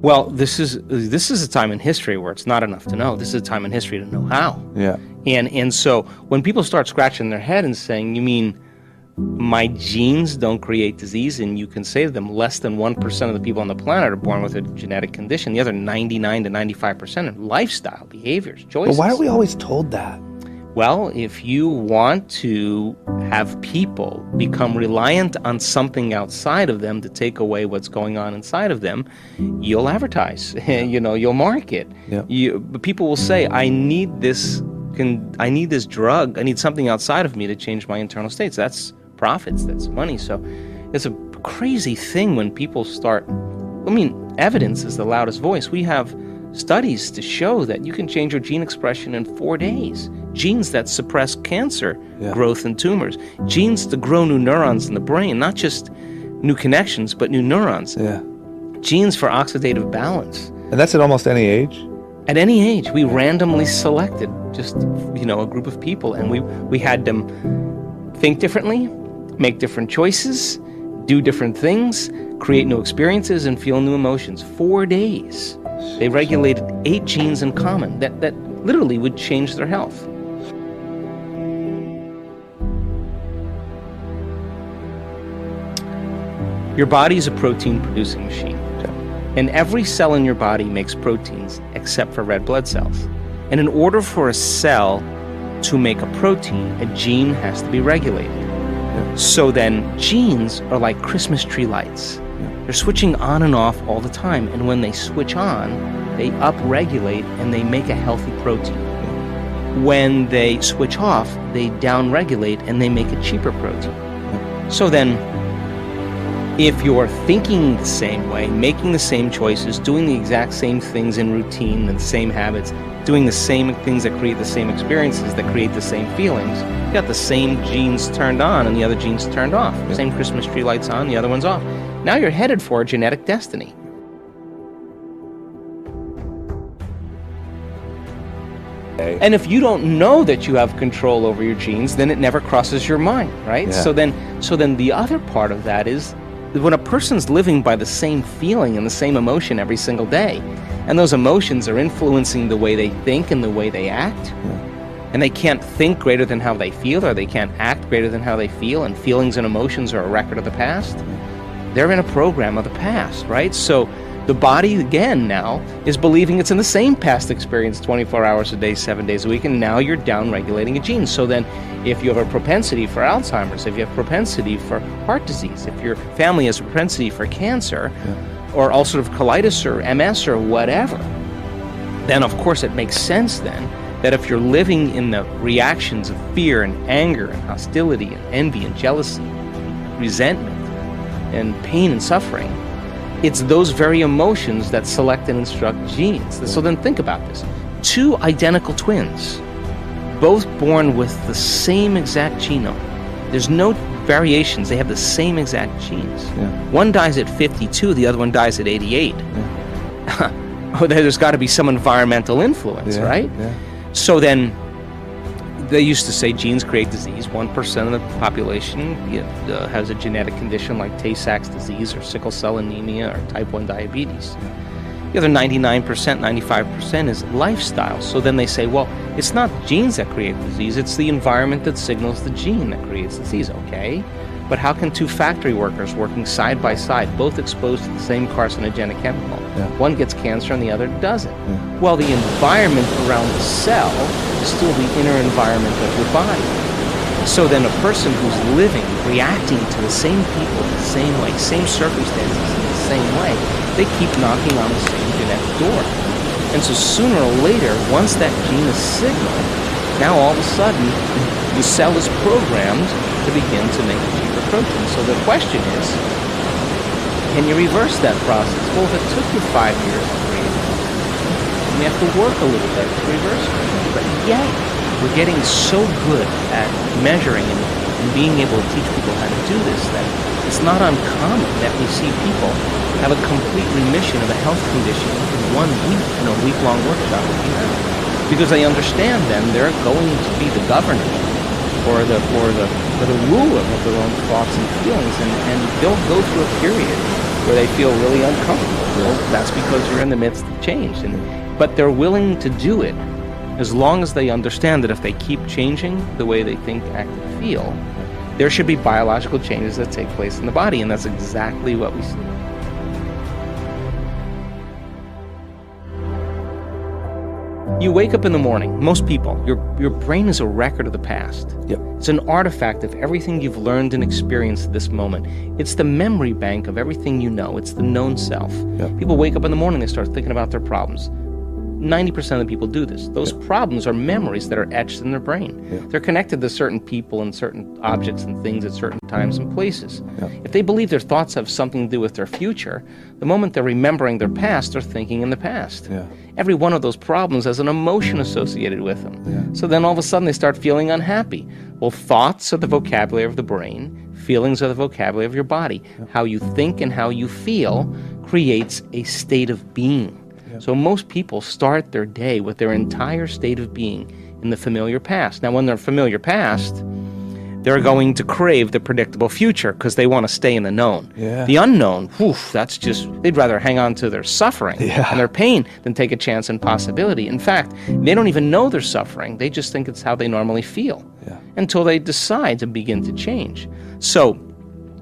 Well, this is a time in history where it's not enough to know. This is a time in history to know how. Yeah. And so when people start scratching their head and saying, you mean my genes don't create disease, and you can say to them less than 1% of the people on the planet are born with a genetic condition. The other 99 to 95% are lifestyle, behaviors, choices. But why are we always told that? Well, if you want to have people become reliant on something outside of them to take away what's going on inside of them, you'll advertise, you'll market. Yeah. People will say, I need this drug, I need something outside of me to change my internal states. That's profits, that's money. So it's a crazy thing when people start, evidence is the loudest voice. We have studies to show that you can change your gene expression in 4 days. Genes that suppress cancer growth in tumors. Genes to grow new neurons in the brain, not just new connections, but new neurons. Yeah. Genes for oxidative balance. And that's at almost any age? At any age. We randomly selected just, a group of people, and we had them think differently, make different choices, do different things, create new experiences, and feel new emotions. 4 days. They regulated 8 genes in common that literally would change their health. Your body is a protein-producing machine. And every cell in your body makes proteins except for red blood cells. And in order for a cell to make a protein, a gene has to be regulated. So then genes are like Christmas tree lights. They're switching on and off all the time. And when they switch on, they upregulate and they make a healthy protein. When they switch off, they downregulate and they make a cheaper protein. So then, if you're thinking the same way, making the same choices, doing the exact same things in routine, the same habits, doing the same things that create the same experiences, that create the same feelings, you got the same genes turned on and the other genes turned off. The same Christmas tree lights on, the other one's off. Now you're headed for a genetic destiny. And if you don't know that you have control over your genes, then it never crosses your mind, right? Yeah. So then the other part of that is when a person's living by the same feeling and the same emotion every single day, and those emotions are influencing the way they think and the way they act, and they can't think greater than how they feel, or they can't act greater than how they feel, and feelings and emotions are a record of the past, they're in a program of the past, right? So the body, again, now is believing it's in the same past experience 24 hours a day, 7 days a week, and now you're down-regulating a gene. So then if you have a propensity for Alzheimer's, if you have propensity for heart disease, if your family has a propensity for cancer, or ulcerative colitis or MS or whatever, then of course it makes sense then that if you're living in the reactions of fear and anger and hostility and envy and jealousy, resentment and pain and suffering, it's those very emotions that select and instruct genes. So then think about this. 2 identical twins, both born with the same exact genome. There's no variations. They have the same exact genes. One dies at 52, the other one dies at 88. There's got to be some environmental influence, right? So then they used to say genes create disease. 1% of the population has a genetic condition like Tay-Sachs disease or sickle cell anemia or type 1 diabetes. The other 99%, 95% is lifestyle. So then they say, well, it's not genes that create disease, it's the environment that signals the gene that creates disease. Okay, but how can 2 factory workers working side by side, both exposed to the same carcinogenic chemical, one gets cancer and the other doesn't? Well, the environment around the cell is still the inner environment of your body. So then a person who's living, reacting to the same people the same way, same circumstances in the same way, they keep knocking on the same genetic door. And so sooner or later, once that gene is signaled, now all of a sudden, the cell is programmed to begin to make a cheaper protein. So the question is, can you reverse that process? Well, if it took you 5 years to create it, you have to work a little bit to reverse it. But yet, we're getting so good at measuring and being able to teach people how to do this that it's not uncommon that we see people have a complete remission of a health condition in 1 week in a week-long workshop with you now. Because they understand then they're going to be the governor or the ruler of their own thoughts and feelings, and they'll go through a period where they feel really uncomfortable. Well, that's because you're in the midst of change. But they're willing to do it as long as they understand that if they keep changing the way they think, act, and feel, there should be biological changes that take place in the body, and that's exactly what we see. You wake up in the morning, most people, your brain is a record of the past. Yep. It's an artifact of everything you've learned and experienced at this moment. It's the memory bank of everything you know. It's the known self. Yep. People wake up in the morning, they start thinking about their problems. 90% of the people do this. Those problems are memories that are etched in their brain. They're connected to certain people and certain objects and things at certain times and places. If they believe their thoughts have something to do with their future, the moment they're remembering their past, they're thinking in the past. Every one of those problems has an emotion associated with them. So then all of a sudden they start feeling unhappy. Well, thoughts are the vocabulary of the brain. Feelings are the vocabulary of your body. How you think and how you feel creates a state of being. So most people start their day with their entire state of being in the familiar past. Now, when they're familiar past, they're going to crave the predictable future because they want to stay in the known. The unknown, that's just, they'd rather hang on to their suffering and their pain than take a chance in possibility. In fact, they don't even know they're suffering. They just think it's how they normally feel until they decide to begin to change. So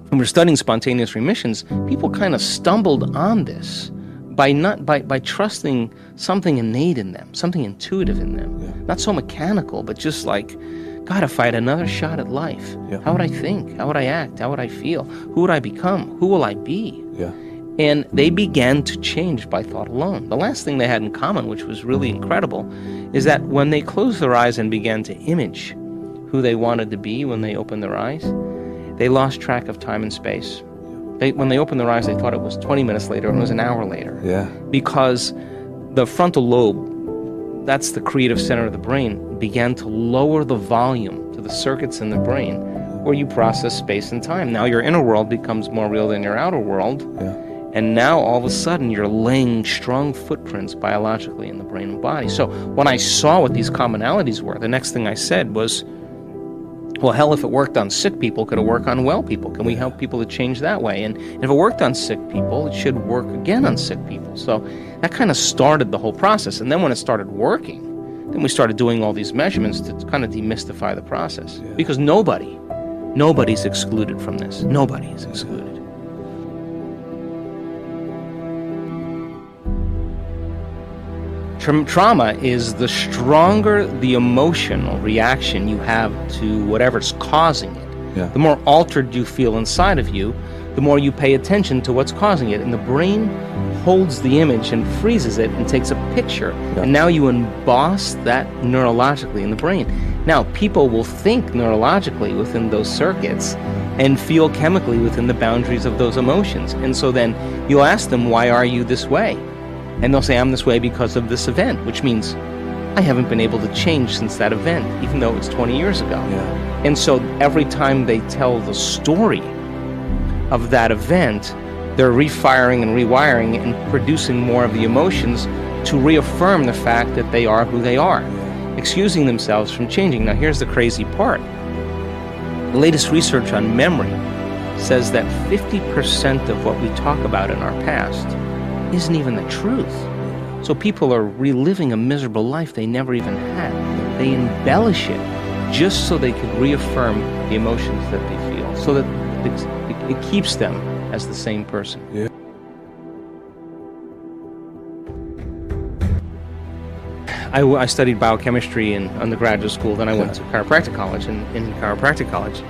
when we're studying spontaneous remissions, people kind of stumbled on this by trusting something innate in them, something intuitive in them. Not so mechanical, but just like, God, if I had another shot at life, how would I think? How would I act? How would I feel? Who would I become? Who will I be? And they began to change by thought alone. The last thing they had in common, which was really incredible, is that when they closed their eyes and began to image who they wanted to be when they opened their eyes, they lost track of time and space. When they opened their eyes, they thought it was 20 minutes later and it was an hour later. Because the frontal lobe, that's the creative center of the brain, began to lower the volume to the circuits in the brain where you process space and time. Now your inner world becomes more real than your outer world. And now all of a sudden you're laying strong footprints biologically in the brain and body. So when I saw what these commonalities were, the next thing I said was, well, hell, if it worked on sick people, could it work on well people? Can we help people to change that way? And if it worked on sick people, it should work again on sick people. So that kind of started the whole process. And then when it started working, then we started doing all these measurements to kind of demystify the process. Because nobody's excluded from this. Nobody is excluded. Trauma is the stronger the emotional reaction you have to whatever's causing it. The more altered you feel inside of you, the more you pay attention to what's causing it. And the brain holds the image and freezes it and takes a picture. And now you emboss that neurologically in the brain. Now, people will think neurologically within those circuits and feel chemically within the boundaries of those emotions. And so then you'll ask them, why are you this way? And they'll say, I'm this way because of this event, which means I haven't been able to change since that event, even though it was 20 years ago. And so every time they tell the story of that event, they're refiring and rewiring and producing more of the emotions to reaffirm the fact that they are who they are, excusing themselves from changing. Now, here's the crazy part. The latest research on memory says that 50% of what we talk about in our past isn't even the truth. So people are reliving a miserable life they never even had. They embellish it just so they can reaffirm the emotions that they feel, so that it keeps them as the same person. I studied biochemistry in undergraduate school, then I went to chiropractic college, and in chiropractic college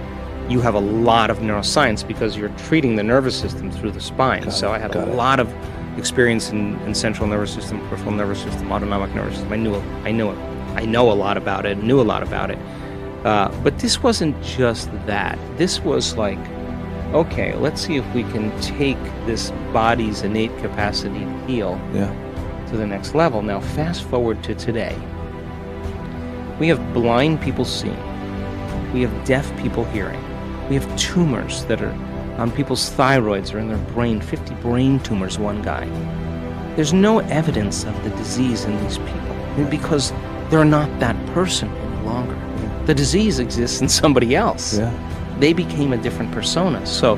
you have a lot of neuroscience because you're treating the nervous system through the spine. So I had a lot of experience in central nervous system, peripheral nervous system, autonomic nervous system. I know a lot about it, knew a lot about it. But this wasn't just that. This was like, okay, let's see if we can take this body's innate capacity to heal to the next level. Now, fast forward to today. We have blind people seeing. We have deaf people hearing. We have tumors that are on people's thyroids or in their brain, 50 brain tumors, one guy. There's no evidence of the disease in these people because they're not that person any longer. The disease exists in somebody else. They became a different persona. So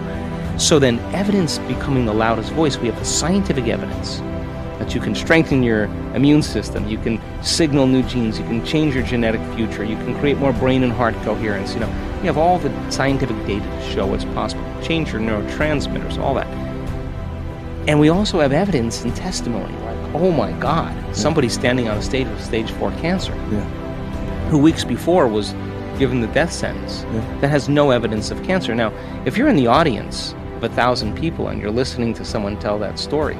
So then evidence becoming the loudest voice, we have the scientific evidence that you can strengthen your immune system, you can signal new genes, you can change your genetic future, you can create more brain and heart coherence. You have all the scientific data to show what's possible, change your neurotransmitters, all that. And we also have evidence and testimony, like, oh my God, somebody standing on a stage with stage 4 cancer, who weeks before was given the death sentence, that has no evidence of cancer. Now, if you're in the audience of 1,000 people and you're listening to someone tell that story,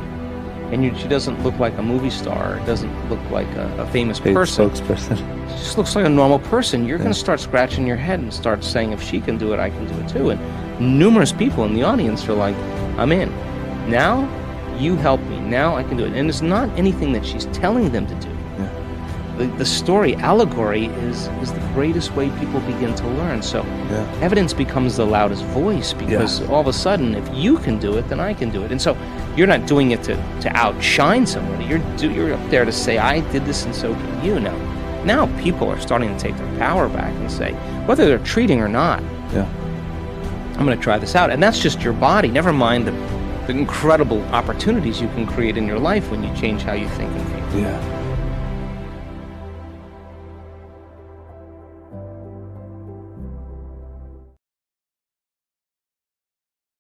and she doesn't look like a movie star, doesn't look like a famous person, spokesperson. she just looks like a normal person, you're going to start scratching your head and start saying, if she can do it, I can do it too. And numerous people in the audience are like, I'm in. Now, you help me. Now I can do it. And it's not anything that she's telling them to do. The story, allegory, is the greatest way people begin to learn. So evidence becomes the loudest voice, because all of a sudden, if you can do it, then I can do it. And so you're not doing it to outshine somebody. You're up there to say, I did this and so can you. Now people are starting to take their power back and say, whether they're treating or not, I'm going to try this out. And that's just your body. Never mind the incredible opportunities you can create in your life when you change how you think and feel. Yeah.